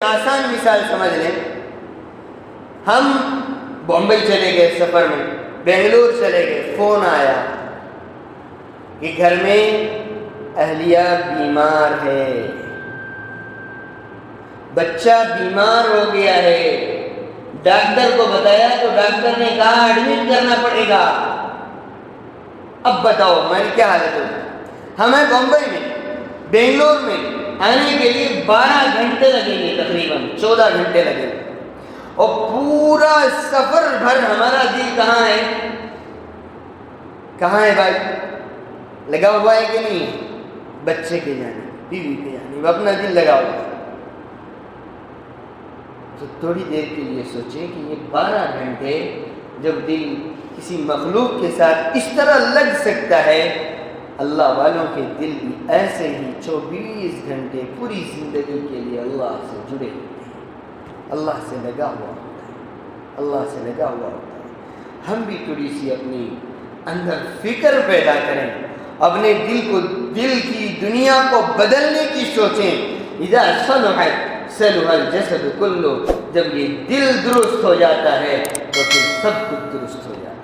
آسان مثال سمجھ لیں، ہم بمبئی چلے گئے سفر میں، بنگلور چلے گئے، فون آیا کہ گھر میں اہلیہ بیمار ہے، بچہ بیمار ہو گیا ہے، ڈاکٹر کو بتایا تو ڈاکٹر نے کہا ایڈمٹ کرنا پڑے گا۔ اب بتاؤ ہماری کیا حالت ہوگی؟ ہمیں بمبئی میں، بنگلور میں آنے کے لیے 12 گھنٹے لگیں گے، تقریباً 14 گھنٹے لگیں گے، اور پورا سفر بھر ہمارا دل کہاں ہے؟ کہاں ہے بھائی؟ لگا ہوا ہے کہ نہیں؟ بچے کے جانب، بیوی کے جانب اپنا دل لگا ہوا ہے۔ تو تھوڑی دیر کے لیے سوچیں کہ یہ 12 گھنٹے جب دل کسی مخلوق کے ساتھ اس طرح لگ سکتا ہے، اللہ والوں کے دل بھی ایسے ہی 24 گھنٹے پوری زندگی کے لیے اللہ سے جڑے ہوتے ہیں، اللہ سے لگا ہوا ہوتا ہے، اللہ سے لگا ہوا ہوتا ہے۔ ہم بھی تھوڑی سی اپنی اندر فکر پیدا کریں، اپنے دل کی دنیا کو بدلنے کی سوچیں۔ اذا صلحت صلح الجسد کلہ، جب یہ دل درست ہو جاتا ہے تو پھر سب کچھ درست ہو جاتا ہے۔